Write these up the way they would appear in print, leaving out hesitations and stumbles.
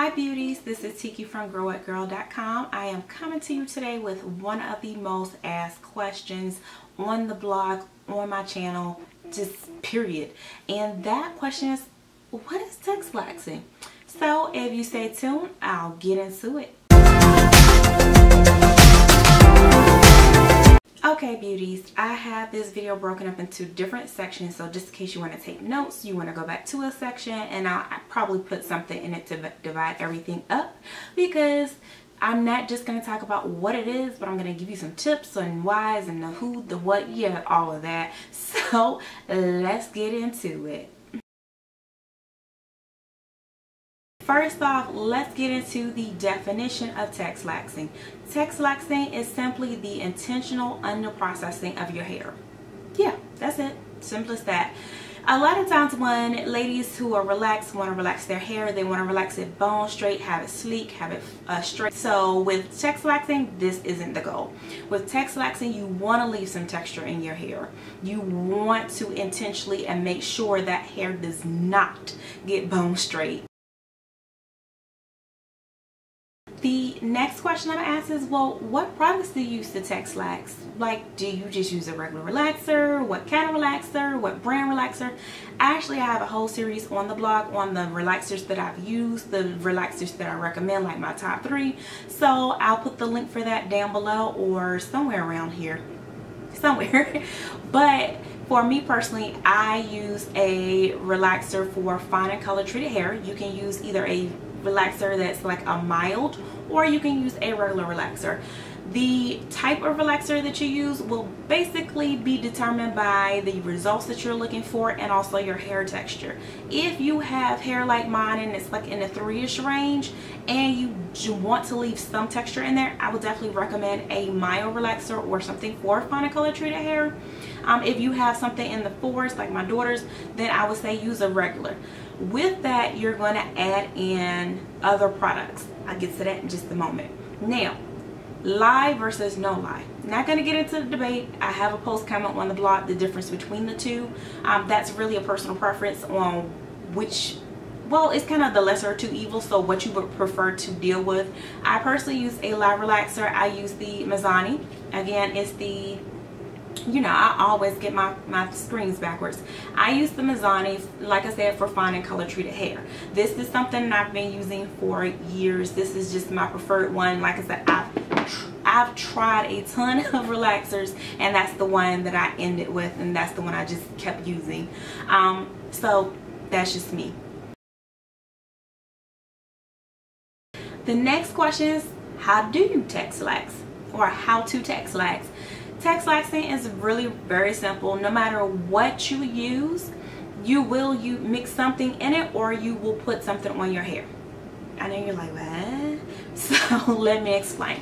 Hi beauties, this is Tiki from growitgirl.com. I am coming to you today with one of the most asked questions on the blog, on my channel, just period. And that question is, what is Texlaxing? So if you stay tuned, I'll get into it. Okay beauties, I have this video broken up into different sections, so just in case you want to take notes, you want to go back to a section, and I'll probably put something in it to divide everything up, because I'm not just going to talk about what it is, but I'm going to give you some tips on whys and the who, the what, yeah, all of that. So let's get into it. First off, let's get into the definition of Texlaxing. Texlaxing is simply the intentional underprocessing of your hair. Yeah, that's it. Simple as that. A lot of times when ladies who are relaxed want to relax their hair, they want to relax it bone straight, have it sleek, have it straight. So with Texlaxing, this isn't the goal. With Texlaxing, you want to leave some texture in your hair. You want to intentionally and make sure that hair does not get bone straight. The next question I'm asked is, well, what products do you use to Texlax? Like, do you just use a regular relaxer? What kind of relaxer? What brand relaxer? Actually, I have a whole series on the blog on the relaxers that I've used, the relaxers that I recommend, like my top 3. So I'll put the link for that down below or somewhere around here. Somewhere. But for me personally, I use a relaxer for fine and color treated hair. You can use either a relaxer that's like a mild, or you can use a regular relaxer. The type of relaxer that you use will basically be determined by the results that you're looking for and also your hair texture. If you have hair like mine and it's like in the 3-ish range and you want to leave some texture in there, I would definitely recommend a mild relaxer or something for fine and color treated hair. If you have something in the 4s like my daughter's, then I would say use a regular. With that, you're going to add in other products. I'll get to that in just a moment. Now, lie versus no lie. Not going to get into the debate. I have a post comment on the blog, the difference between the two. That's really a personal preference on which, well, it's kind of the lesser of two evils, so what you would prefer to deal with. I personally use a lie relaxer. I use the Mizani. Again, it's the, you know, I always get my screens backwards. I use the Mizani, like I said, for fine and color treated hair. This is something I've been using for years. This is just my preferred one. Like I said, I've tried a ton of relaxers, and that's the one that I ended with, and that's the one I just kept using. So that's just me. The next question is, how do you Texlax, or how to Texlax? Texlaxing is really very simple. No matter what you use, you mix something in it, or you will put something on your hair. I know you're like, what? So let me explain.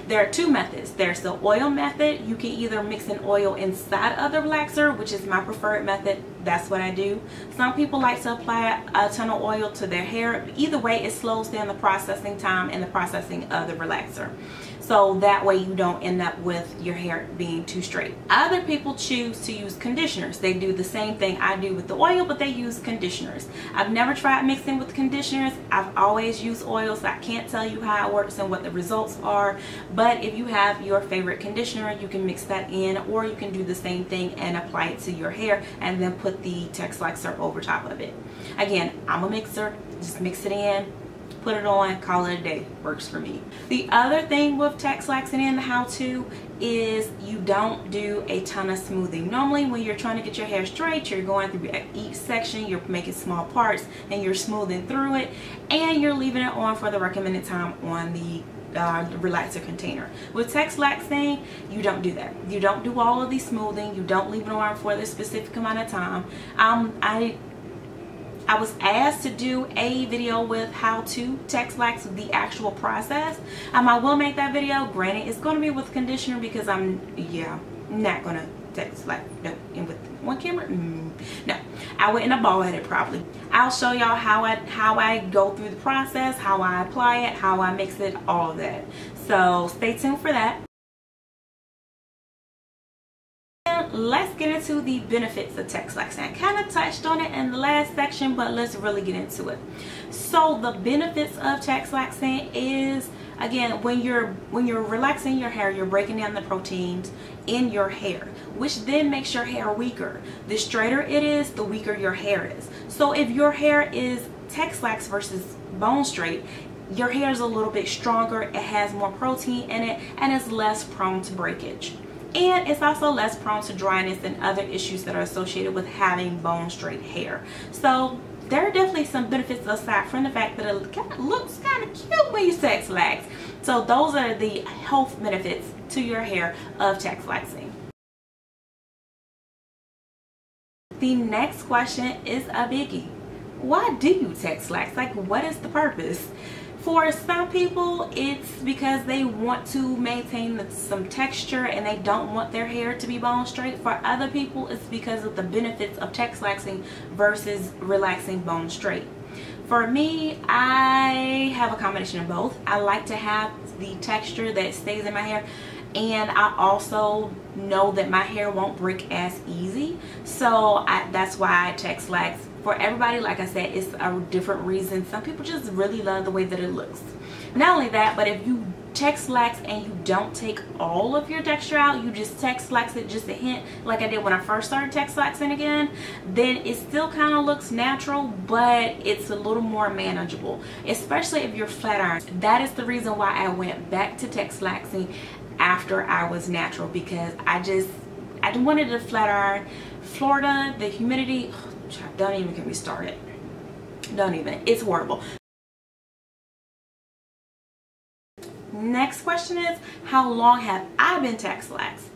There are 2 methods. There's the oil method. You can either mix an oil inside of the relaxer, which is my preferred method. That's what I do. Some people like to apply a ton of oil to their hair. Either way, it slows down the processing time and the processing of the relaxer. So that way you don't end up with your hair being too straight. Other people choose to use conditioners. They do the same thing I do with the oil, but they use conditioners. I've never tried mixing with conditioners. I've always used oil, so I can't tell you how it works and what the results are. But if you have your favorite conditioner, you can mix that in, or you can do the same thing and apply it to your hair and then put the Texlaxer over top of it. Again, I'm a mixer. Just mix it in, put it on, call it a day. Works for me. The other thing with Texlaxing and the how-to is you don't do a ton of smoothing. Normally when you're trying to get your hair straight, you're going through each section, you're making small parts, and you're smoothing through it, and you're leaving it on for the recommended time on the relaxer container. With Texlaxing, you don't do that. You don't do all of the smoothing. You don't leave it on for the specific amount of time. I was asked to do a video with how to Texlax, the actual process. I will make that video. Granted, it's going to be with conditioner because I'm not going to Texlax. No, and with one camera, no. I wouldn't have ball headed probably. I'll show y'all how I go through the process, how I apply it, how I mix it, all of that. So stay tuned for that. let's get into the benefits of Texlaxing. I kind of touched on it in the last section, but let's really get into it. So the benefits of Texlaxing is, again, when you're relaxing your hair, you're breaking down the proteins in your hair, which then makes your hair weaker. The straighter it is, the weaker your hair is. So if your hair is Texlax versus bone straight, your hair is a little bit stronger, it has more protein in it, and it's less prone to breakage. And it's also less prone to dryness and other issues that are associated with having bone straight hair. So there are definitely some benefits aside from the fact that it kind of looks kind of cute when you Texlax. So those are the health benefits to your hair of Texlaxing. The next question is a biggie. Why do you Texlax? Like, what is the purpose? For some people, it's because they want to maintain some texture and they don't want their hair to be bone straight. For other people, it's because of the benefits of Texlaxing versus relaxing bone straight. For me, I have a combination of both. I like to have the texture that stays in my hair, and I also know that my hair won't break as easy. So that's why I Texlax. For everybody, like I said, it's a different reason. Some people just really love the way that it looks. Not only that, but if you Texlax and you don't take all of your texture out, you just Texlax it just a hint, like I did when I first started Texlaxing again, then it still kind of looks natural, but it's a little more manageable, especially if you're flat iron. That is the reason why I went back to Texlaxing after I was natural, because I wanted a flat iron. Florida, the humidity, don't even get me started. Don't even. It's horrible. Next question is, how long have I been Texlaxed?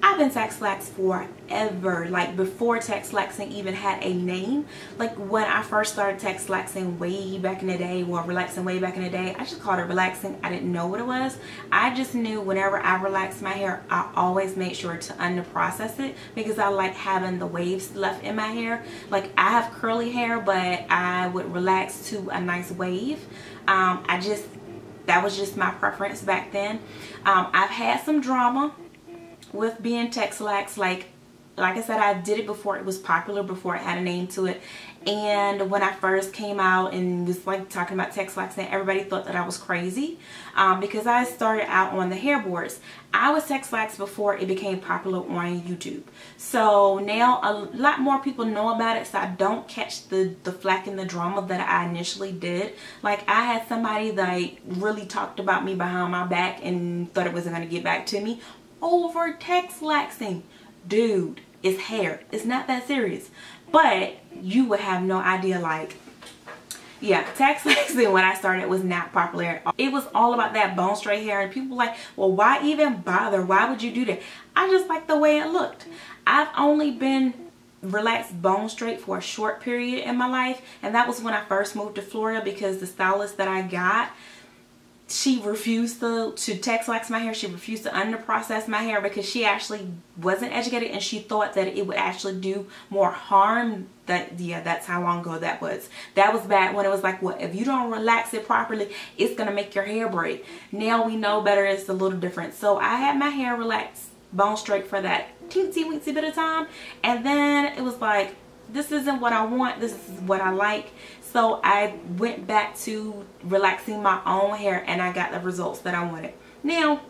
I've been Texlaxed forever, like before Texlaxing even had a name. Like when I first started Texlaxing way back in the day, or relaxing way back in the day, I just called it relaxing. I didn't know what it was. I just knew whenever I relaxed my hair, I always made sure to under-process it, because I like having the waves left in my hair. Like I have curly hair, but I would relax to a nice wave. That was just my preference back then. I've had some drama with being Texlaxed. Like I said, I did it before it was popular, before it had a name to it. And when I first came out and was like talking about Texlaxing, everybody thought that I was crazy, because I started out on the hair boards. I was Texlaxed before it became popular on YouTube. So now a lot more people know about it, so I don't catch the flack and the drama that I initially did. Like I had somebody that really talked about me behind my back and thought it wasn't going to get back to me over Texlaxing. Dude, it's hair. It's not that serious. But you would have no idea, like, yeah, Texlaxing when I started was not popular. It was all about that bone straight hair, and people were like, well, why even bother? Why would you do that? I just like the way it looked. I've only been relaxed bone straight for a short period in my life, and that was when I first moved to Florida, because the stylist that I got, she refused to Texlax my hair. She refused to under-process my hair, because she actually wasn't educated and she thought that it would actually do more harm. That's how long ago that was. That was back when it was like, well, if you don't relax it properly, it's gonna make your hair break. Now we know better. It's a little different. So I had my hair relaxed bone straight for that teensy weensy bit of time, and then it was like, this isn't what I want, this is what I like. So I went back to relaxing my own hair, and I got the results that I wanted. Now,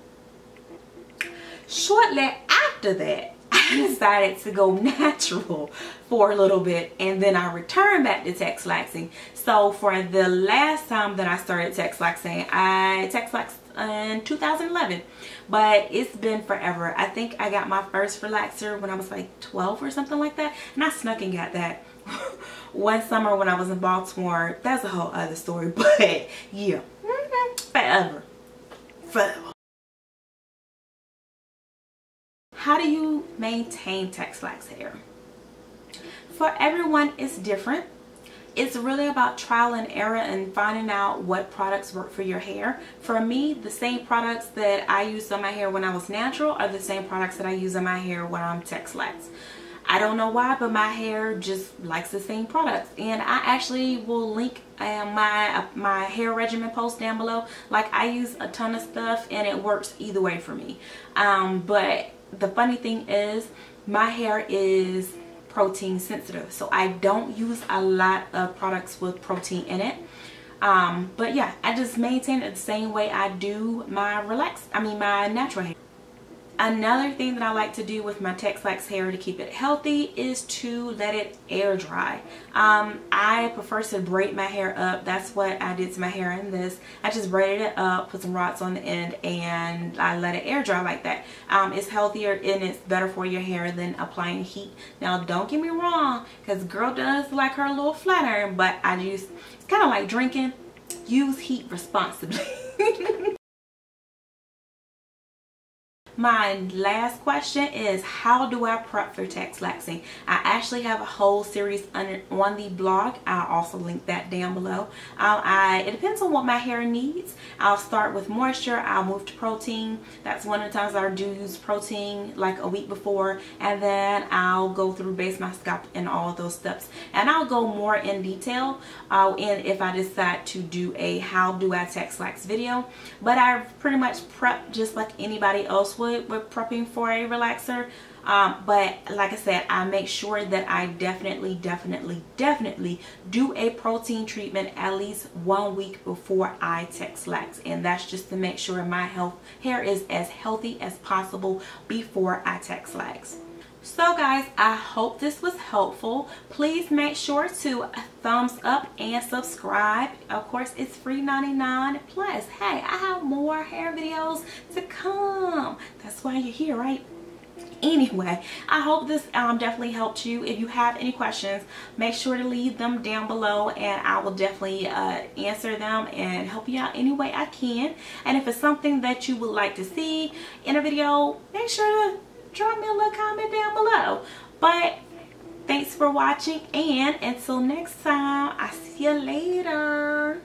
shortly after that, I decided to go natural for a little bit, and then I returned back to Texlaxing. So for the last time that I started Texlaxing, I Texlaxed in 2011, but it's been forever. I think I got my first relaxer when I was like 12 or something like that, and I snuck and got that one summer when I was in Baltimore. That's a whole other story, but yeah, forever. How do you maintain Texlaxed hair? For everyone, it's different. It's really about trial and error and finding out what products work for your hair. For me, the same products that I used on my hair when I was natural are the same products that I use on my hair when I'm Texlaxed. I don't know why, but my hair just likes the same products. And I actually will link my hair regimen post down below. Like, I use a ton of stuff and it works either way for me. But the funny thing is my hair is protein sensitive, so I don't use a lot of products with protein in it. But yeah, I just maintain it the same way I do my my natural hair. Another thing that I like to do with my Texlaxed hair to keep it healthy is to let it air dry. I prefer to braid my hair up. That's what I did to my hair in this. I just braided it up, put some rods on the end, and I let it air dry like that. It's healthier and it's better for your hair than applying heat. Now don't get me wrong, because girl does like her little flat iron, but it's kind of like drinking. Use heat responsibly. My last question is, how do I prep for Texlaxing? I actually have a whole series on the blog. I'll also link that down below. It depends on what my hair needs. I'll start with moisture. I'll move to protein. That's one of the times I do use protein, like a week before. And then I'll go through base my scalp and all of those steps. And I'll go more in detail if I decide to do a how do I Texlax video. But I pretty much prep just like anybody else would with prepping for a relaxer. But like I said, I make sure that I definitely do a protein treatment at least 1 week before I Texlax, and that's just to make sure my hair is as healthy as possible before I Texlax. So guys, I hope this was helpful. Please make sure to thumbs up and subscribe. Of course, it's free 99 plus. Hey, I have more hair videos to come. That's why you're here, right? Anyway, I hope this definitely helped you. If you have any questions, make sure to leave them down below, and I will definitely answer them and help you out any way I can. And if it's something that you would like to see in a video, make sure to drop me a little comment down below. But thanks for watching, and until next time, I'll see you later.